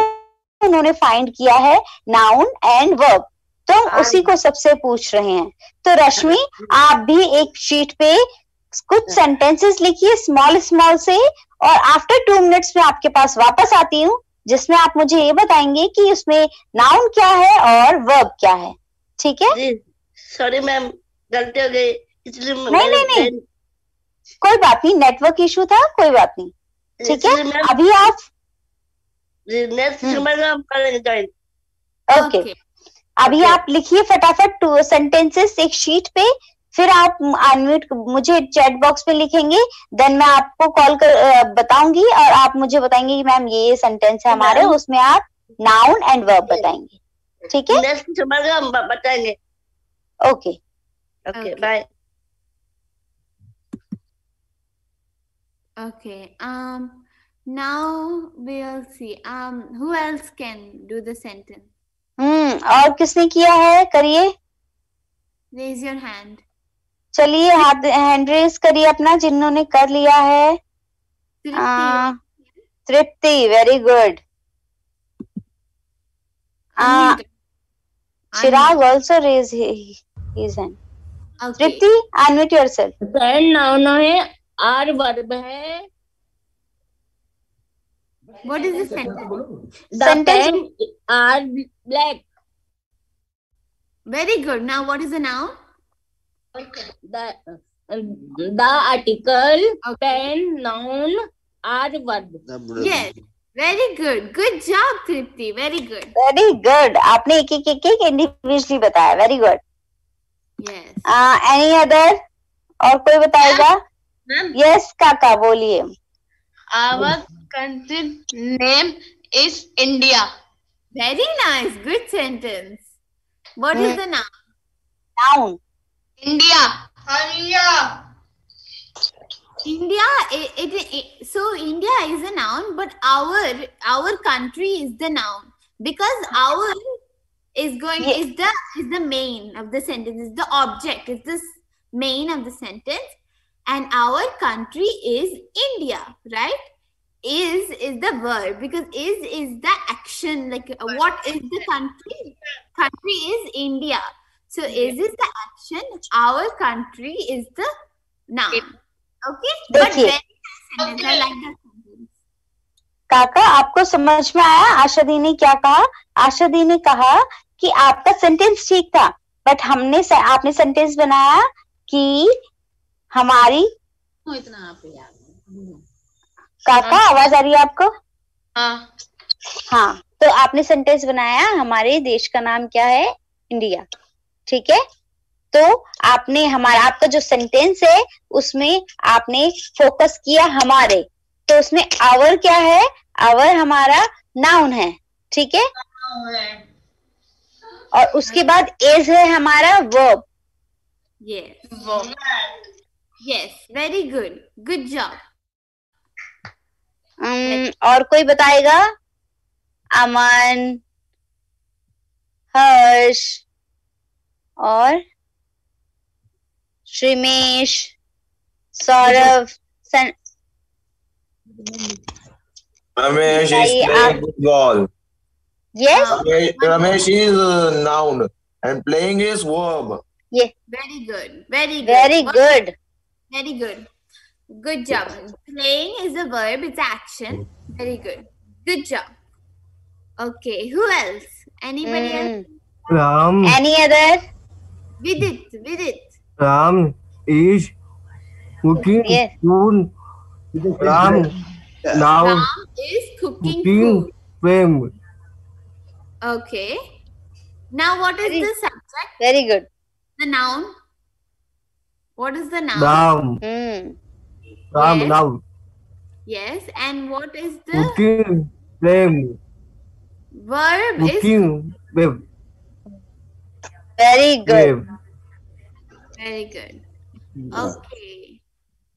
उन्होंने फाइंड किया है नाउन एंड वर्ब। तो हम उसी को सबसे पूछ रहे हैं। तो रश्मि, आप भी एक शीट पे कुछ सेंटेंसेस लिखिए स्मॉल स्मॉल से, और आफ्टर 2 मिनट्स में आपके पास वापस आती हूँ, जिसमें आप मुझे ये बताएंगे कि उसमें नाउन क्या है और वर्ब क्या है। ठीक है? सॉरी मैम, गलती हो गई इसलिए। नहीं, कोई बात नहीं, नेटवर्क इशू था, कोई बात नहीं। ठीक है, अभी आप नेक्स्ट हम करेंगे ज्वाइन। ओके, अभी आप लिखिए फटाफट 2 सेंटेंसेस एक शीट पे, फिर आप अनम्यूट मुझे चैट बॉक्स में लिखेंगे। देन मैं आपको कॉल कर बताऊंगी और आप मुझे बताएंगे कि मैम ये सेंटेंस है हमारे, उसमें आप नाउन एंड वर्ब बताएंगे। ठीक है? नेक्स्ट हम बताएंगे। Okay okay bye. Okay. Now we'll see. Who else can do the sentence? और किसने किया है? करिए, Raise your hand. चलिए हाथ हैंड रेज करिए अपना, जिन्होंने कर लिया है। तृप्ति, वेरी गुड। चिराग ऑल्सो रेज हिज हैंड। तृप्ति, अनम्यूट योरसेल्फ। नाउन है, आर वर्ब है। What is the sentence? The pen are black. Very good. Now what is the noun? The article, pen, noun are verb. Yes. Very good. Good job, Tripti. Very good. Very good. आपने एक individually बताया। Very good. Yes. Any other? और कोई बताएगा? Yes काका, बोलिए। Our country name is India. Very nice. Good sentence. What is the noun? Noun. India. India. So India is a noun, but our country is the noun, because our is the main of the sentence. Is the object. It's this main of the sentence, and our country is India, right? Is the verb, because is the action. Like what is the country? Country is India. So is the action. Our country is the noun. Okay? But देखिए very nice sentence. I like that sentence. काका, आपको समझ में आया आशा दी ने क्या कहा? आशा दी ने कहा कि आपका सेंटेंस ठीक था, बट आपने सेंटेंस बनाया कि हमारी। इतना आप याद। काका आवाज आ रही है आपको? हाँ हाँ, तो आपने सेंटेंस बनाया हमारे देश का नाम क्या है? इंडिया। ठीक है, तो आपने आपका जो सेंटेंस है उसमें आपने फोकस किया हमारे, तो उसमें आवर क्या है? आवर हमारा नाउन है। ठीक है, और उसके बाद इज है हमारा verb. Yes, very good. Good job. और कोई बताएगा? अमन, हर्ष और श्रीमेश, Saurabh, Ramesh is playing football. Yes. Ramesh is noun and playing is verb. Yeah. Very good. Very good. Very good. Very good. Good job. Playing is a verb. It's action. Very good. Good job. Okay. Who else? Anybody else? Ram. Any other? Vidit. Ram is cooking food. Ram now is cooking food. Frame. Okay. Now what is the subject? Very good. The noun. What is the noun? Ram. Ram Yes. now Yes. And what is the cooking frame. verb? Is Cooking frame. Very good. very good. Okay.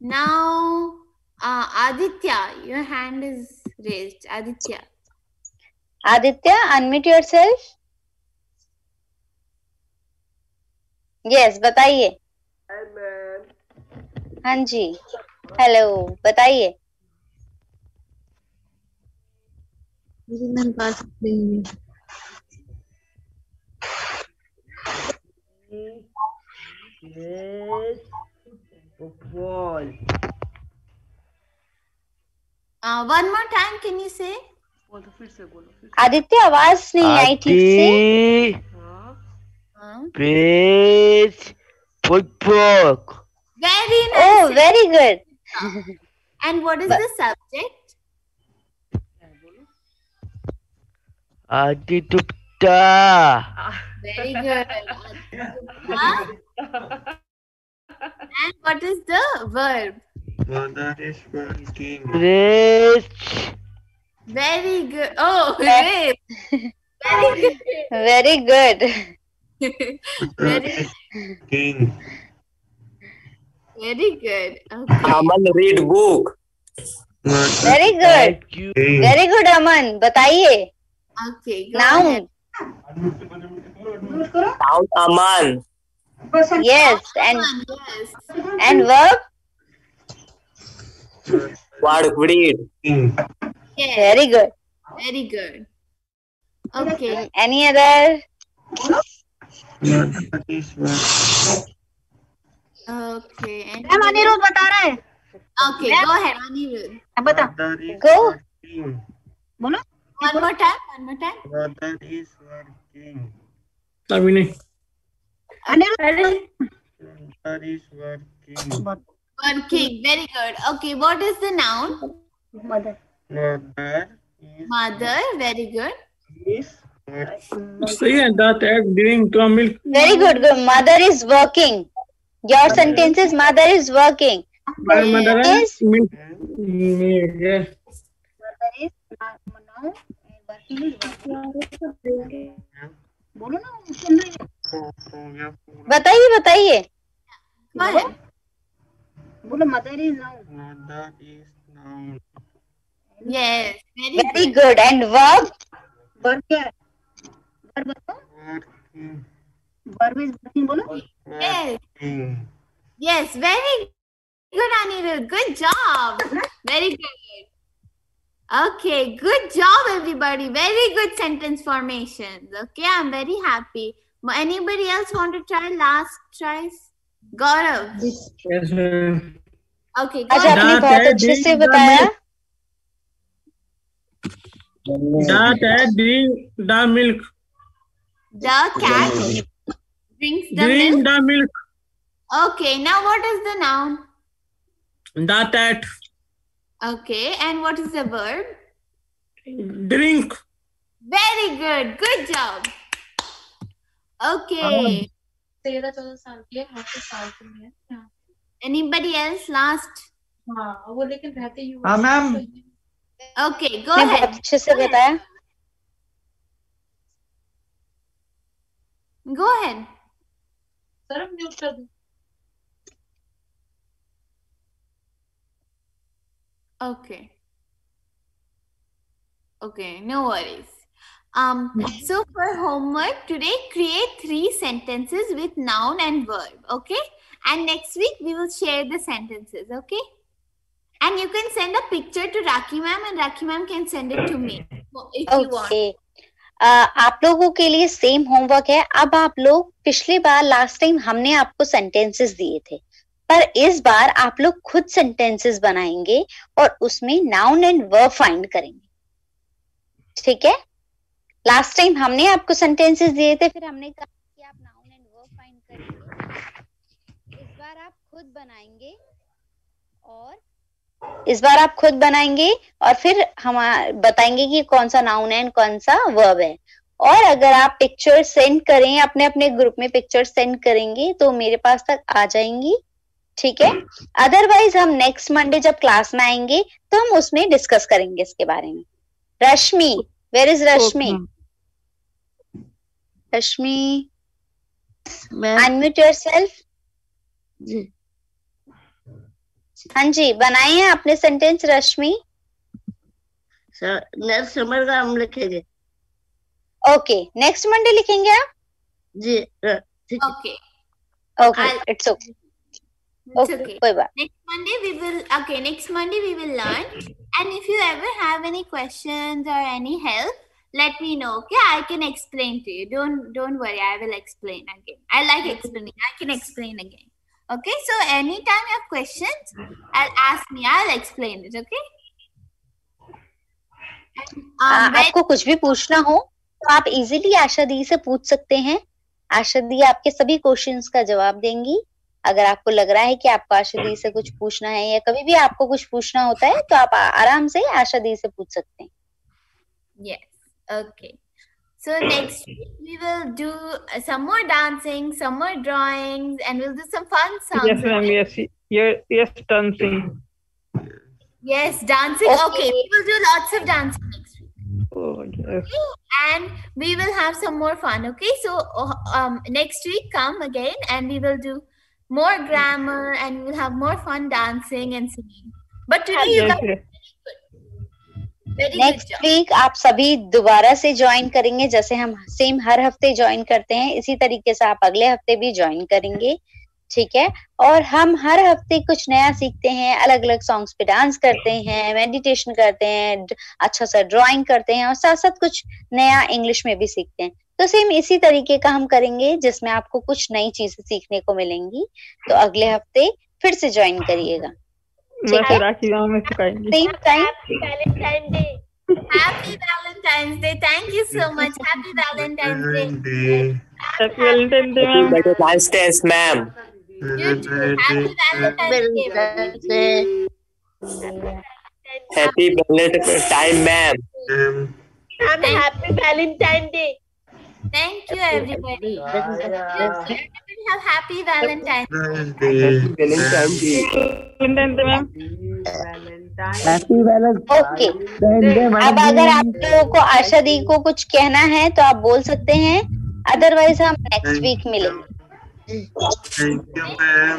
Now, Aditya, your hand is raised. Aditya. Aditya, unmute yourself. Yes, बताइए। हाँ जी, hello, बताइए। Football. One more time, can you say? Aditya, आवाज नहीं आई ठीक से। Pitch football. Very nice. Oh, very good. And what is the subject? Aditya. Very good. And what is the verb? Mother is working. Rich. Very good. Oh, great. Very good. Very good. Very, King. very good. Okay. Aman read book. Very good. Very good, Aman. बताइए। Okay. Go Noun. ahead. Noun Aman. Yes, Yes. and verb. Word read. Yes. Very good. Very good. Okay. Any other? Mother is working. Okay. And Anirudh बता रहा है। okay. Go ahead, Anirudh. बता। Mother is Go. working. बोलो। One more time. One more time. Mother is working. Abhinay. Anirudh. Mother is working. Working. Very good. Okay. What is the noun? Mother. Mother Mother. Very good. is working. सही है, that egg giving to a milk. Very good. Good. Mother is working. Your sentence is mother is working. My mother Yes. is milk. Yes. Mother is now working is working. बोलो ना, सुन रही है। बताइए बताइए। Go ahead. बोलो mother is now. Mother is noun. Yes. Very Very good. good. And verb? Verb क्या है? Verb बताओ। Working. वर्ब इज वर्किंग बोलो। Yes. Working. Yes, very good, Anirudh. Good job. Very good. Okay, good job, everybody. Very good sentence formations. Okay, I'm very happy. Anybody else want to try last tries? Gaurav. Yes, ma'am. Okay, go आज ahead. आपने बहुत अच्छे से बताया. The cat drink the milk. The cat drinks the Drink milk. the milk. Okay, now what is the noun? The cat Okay, and what is the verb? drink. Very good. Good job. Okay. 13-14 साल की है, हमारे साल की है हाँ। Anybody else last? हाँ वो लेकिन रहते ही हाँ मैम Okay, go आपने ahead. बहुत अच्छे से बताया. Go ahead. सर म्यूट कर दो Okay. Okay, no worries. So for homework today, create 3 sentences with noun and verb. Okay, and next week we will share the sentences. Okay, and you can send a picture to Rakhi ma'am, and Rakhi ma'am can send it to me if you want. Okay. आप लोगों के लिए same homework है. अब आप लोग पिछली बार last time हमने आपको सेंटेंसेस दिए थे, पर इस बार आप लोग खुद सेंटेंसेस बनाएंगे और उसमें नाउन एंड वर्ब फाइंड करेंगे. ठीक है. लास्ट टाइम हमने आपको सेंटेंसेस दिए थे, फिर हमने कहा कि आप नाउन एंड वर्ब फाइंड करेंगे. इस बार आप खुद बनाएंगे और फिर हम बताएंगे कि कौन सा नाउन है एंड कौन सा वर्ब है. और अगर आप पिक्चर सेंड करें, अपने अपने ग्रुप में पिक्चर सेंड करेंगे तो मेरे पास तक आ जाएंगी. ठीक है. अदरवाइज हम नेक्स्ट मंडे जब क्लास में आएंगे तो हम उसमें डिस्कस करेंगे इसके बारे में. Rashmi, where is Rashmi? Rashmi, unmute yourself. हाँ जी, बनाए हैं आपने sentence Rashmi? Sir next summer का हम लिखेंगे. ओके, नेक्स्ट मंडे लिखेंगे आप? जी ठीक है. Okay. Okay, it's okay. It's Okay, okay. कोई बात. Next Monday we will learn. And if you ever have any questions or any help, let me know. Okay, I can explain to you. Don't worry, I will explain again. I like explaining. I can explain again. Okay, so anytime you have questions, I'll ask me. I'll explain it. Okay. आपको कुछ भी पूछना हो तो आप easily आशा दी से पूछ सकते हैं. आशा दी आपके सभी क्वेश्चंस का जवाब देंगी. अगर आपको लग रहा है कि आपको आशा दी से कुछ पूछना है या कभी भी आपको कुछ पूछना होता है तो आप आराम से आशा दी से पूछ सकते हैं. Yes. Okay. So next week we will do some more dancing, some more drawings, and we'll do some fun songs. Yes, ma'am. Yes, dancing. Yes, dancing. Okay, we will do lots of dancing next week. Oh, yes. And we will have some more fun. Okay, so next week come again, and we will do more grammar, and we will have more fun dancing and singing. But today you guys next week आप सभी दोबारा से join करेंगे. जैसे हम same हर हफ्ते join करते हैं, इसी तरीके से आप अगले हफ्ते भी ज्वाइन करेंगे. ठीक है. और हम हर हफ्ते कुछ नया सीखते हैं. अलग अलग सॉन्ग्स पे डांस करते हैं, मेडिटेशन करते हैं, अच्छा सा ड्राइंग करते हैं और साथ साथ कुछ नया इंग्लिश में भी सीखते हैं. तो सेम इसी तरीके का हम करेंगे जिसमें आपको कुछ नई चीजें सीखने को मिलेंगी. तो अगले हफ्ते फिर से ज्वाइन करिएगा. ठीक है. Same time. Happy Valentine's Day. Thank you so much. Happy Valentine's Day. Happy Valentine's Day, ma'am. Happy Valentine's, ma'am. You too. Happy Valentine's Day. Happy Valentine's time, ma'am. Happy Valentine's Day. Thank you, everybody. Everybody have happy Valentine's Day. Okay. अब अगर आप लोगों को आशा दी को कुछ कहना है तो आप बोल सकते हैं. अदरवाइज हम नेक्स्ट वीक मिलेंगे. Thank you, ma'am.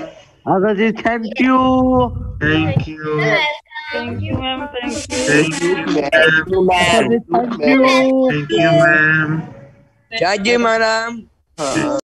Asha ji thank you. Thank you. Thank you, ma'am. Thank you. Thank you, ma'am. Thank you. Thank you, ma'am. जय जय माराम.